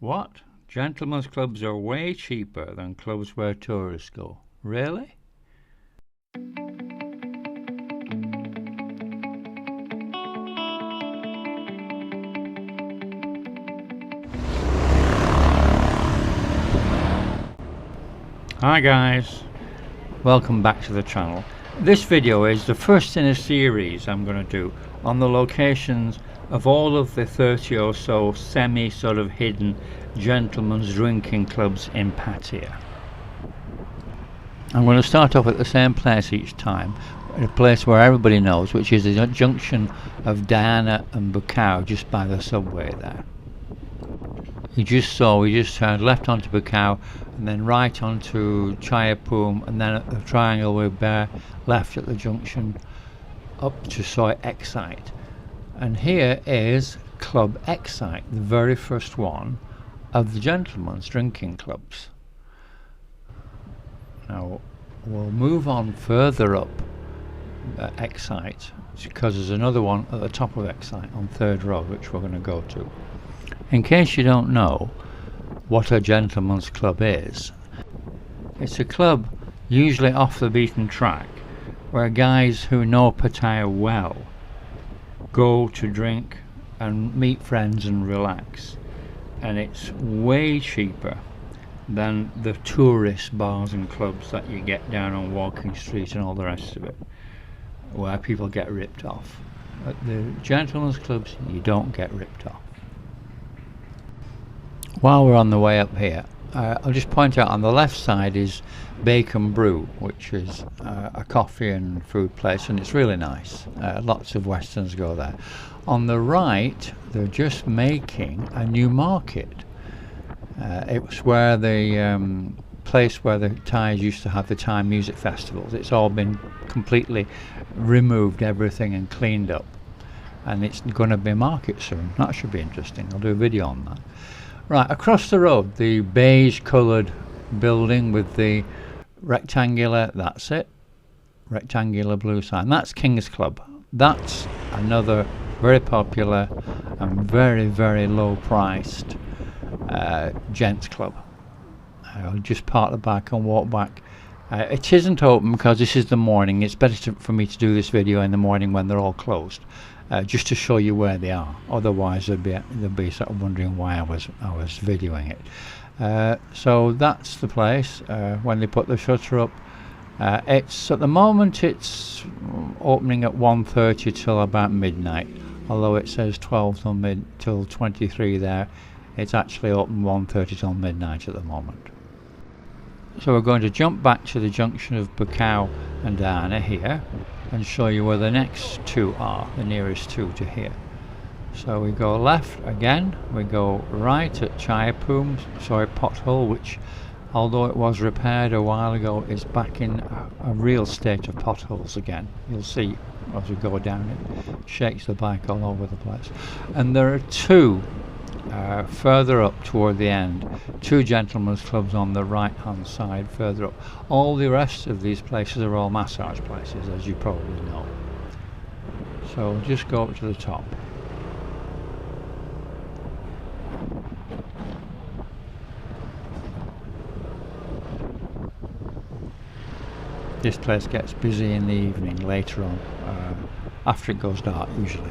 What? Gentlemen's clubs are way cheaper than clubs where tourists go. Really? Hi guys, welcome back to the channel. This video is the first in a series I'm going to do on the locations of all of the 30 or so semi sort of hidden gentlemen's drinking clubs in Pattaya. I'm going to start off at the same place each time, a place where everybody knows, which is the junction of Diana and Bukaw, just by the subway there. We just turned left onto Bukaw and then right onto Chayapum, and then at the triangle we bear left at the junction up to Soy Excite. And here is Club Excite, the very first one of the gentlemen's drinking clubs. Now we'll move on further up Excite, because there's another one at the top of Excite on 3rd Road, which we're going to go to. In case you don't know what a gentleman's club is, it's a club usually off the beaten track where guys who know Pattaya well go to drink and meet friends and relax, and it's way cheaper than the tourist bars and clubs that you get down on Walking Street and all the rest of it, where people get ripped off. At the gentlemen's clubs you don't get ripped off. While we're on the way up here, I'll just point out on the left side is Brew, which is a coffee and food place, and it's really nice. Lots of Westerns go there. On the right, they're just making a new market. It was where the place where the Thais used to have the Thai music festivals. It's all been completely removed, everything, and cleaned up, and it's going to be a market soon. That should be interesting. I'll do a video on that. Right, across the road, the beige coloured building with the rectangular, that's it, rectangular blue sign, that's King's Club. That's another very popular and very, very low priced gents club. I'll just park the bike and walk back. It isn't open because this is the morning. It's better for me to do this video in the morning when they're all closed. Just to show you where they are. Otherwise they'll be sort of wondering why I was videoing it. So that's the place. When they put the shutter up, it's at the moment it's opening at 1:30 till about midnight. Although it says 12 till 23 there, it's actually open 1:30 till midnight at the moment. So we're going to jump back to the junction of Bukaw and Diana here and show you where the next two are, the nearest two to here. So we go left again, we go right at Chayapum, pothole, which although it was repaired a while ago is back in a real state of potholes again. You'll see as we go down it shakes the bike all over the place. And there are two further up toward the end, two gentlemen's clubs on the right hand side further up. All the rest of these places are all massage places, as you probably know. So we'll just go up to the top. This place gets busy in the evening later on, after it goes dark usually.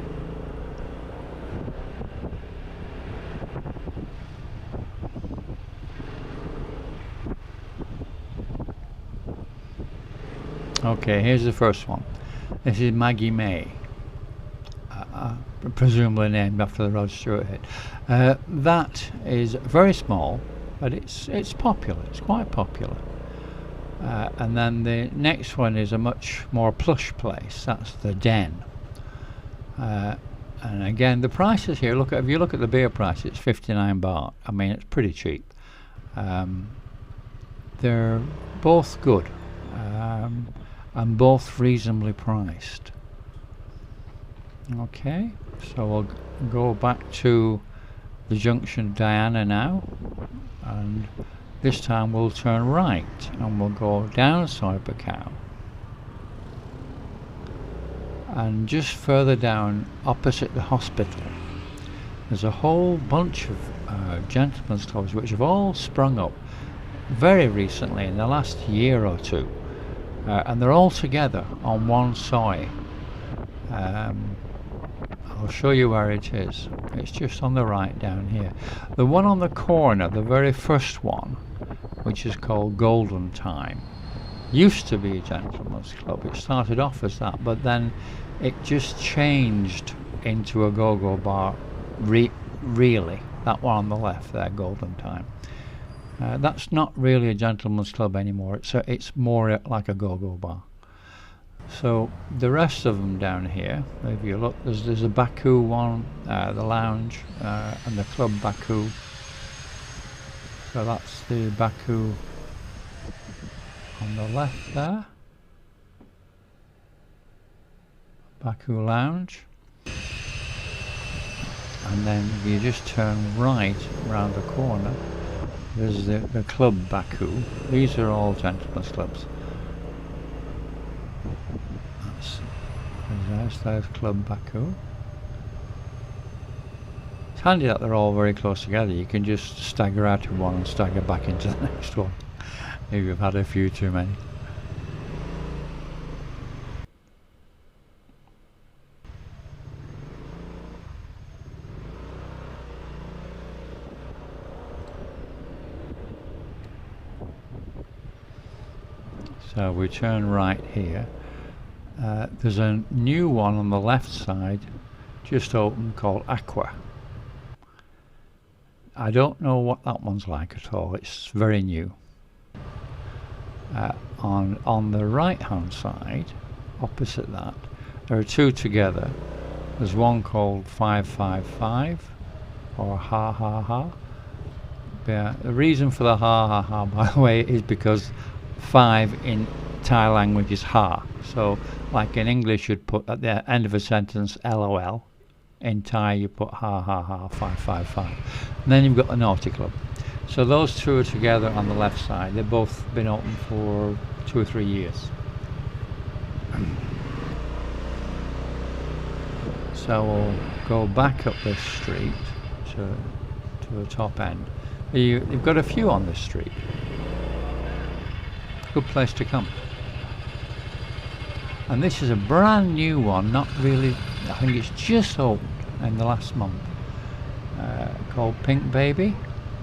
Okay, here's the first one. This is Maggie May, presumably named after the Rod Stewart hit. That is very small, but it's popular. It's quite popular. And then the next one is a much more plush place. That's the Den. And again, the prices here. If you look at the beer price, it's 59 baht. I mean, it's pretty cheap. They're both good. And both reasonably priced. Okay, so we'll go back to the junction Diana now, and this time we'll turn right and we'll go down Soy Bukaw, and just further down opposite the hospital there's a whole bunch of gentlemen's clubs which have all sprung up very recently in the last year or two, and they're all together on one soi. I'll show you where it is. It's just on the right down here. The one on the corner, the very first one, which is called Golden Time, used to be a gentleman's club. It started off as that, but then it just changed into a go-go bar. Really, that one on the left there, Golden Time. That's not really a gentleman's club anymore. It's more like a go-go bar. So the rest of them down here, if you look, there's a Baku one, the lounge, and the club Baku. So that's the Baku on the left there, Baku lounge. And then if you just turn right around the corner, there's the club Baku. These are all gentlemen's clubs. There's club Baku. It's handy that they're all very close together. You can just stagger out of one and stagger back into the next one if you've had a few too many. So we turn right here. There's a new one on the left side just opened called Aqua. I don't know what that one's like at all. It's very new. On the right hand side, opposite that, there are two together. There's one called 555 or Ha Ha Ha. Yeah, the reason for the Ha Ha Ha, by the way, is because 5 in Thai language is Ha. So like in English you'd put at the end of a sentence LOL. In Thai you put Ha Ha Ha 555. And then you've got the Naughty Club. So those two are together on the left side. They've both been open for 2 or 3 years. So we'll go back up this street to the top end. You've got a few on this street. Good place to come. And this is a brand new one, not really, I think it's just opened in the last month, called Pink Baby.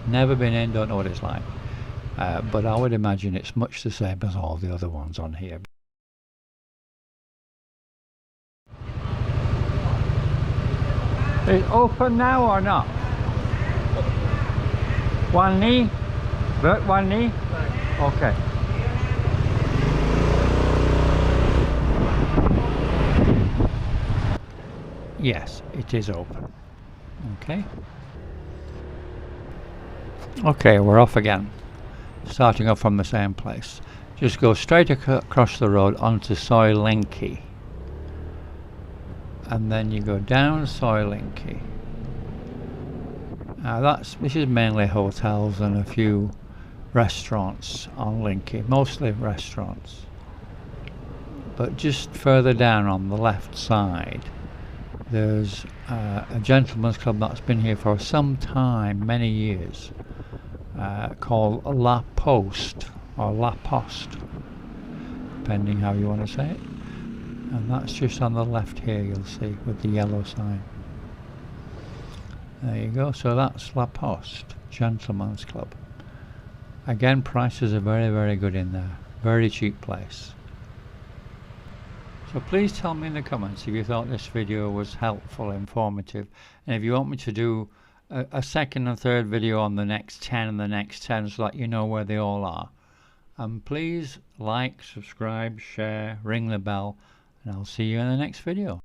Never been in, don't know what it's like, but I would imagine it's much the same as all the other ones on here. Is it open now or not? One knee? One knee? Okay. Yes, it is open. Okay. Okay, we're off again. Starting off from the same place. Just go straight across the road onto Soi Linki. And then you go down Soi Linki. This is mainly hotels and a few restaurants on Linki, mostly restaurants. But just further down on the left side, there's a gentleman's club that's been here for some time, many years, called La Poste or La Poste, depending how you want to say it. And that's just on the left here, you'll see, with the yellow sign. There you go. So that's La Poste, gentleman's club. Again, prices are very, very good in there. Very cheap place. So please tell me in the comments if you thought this video was helpful, informative, and if you want me to do a second and third video on the next 10 and the next 10 so that you know where they all are. And please like, subscribe, share, ring the bell, and I'll see you in the next video.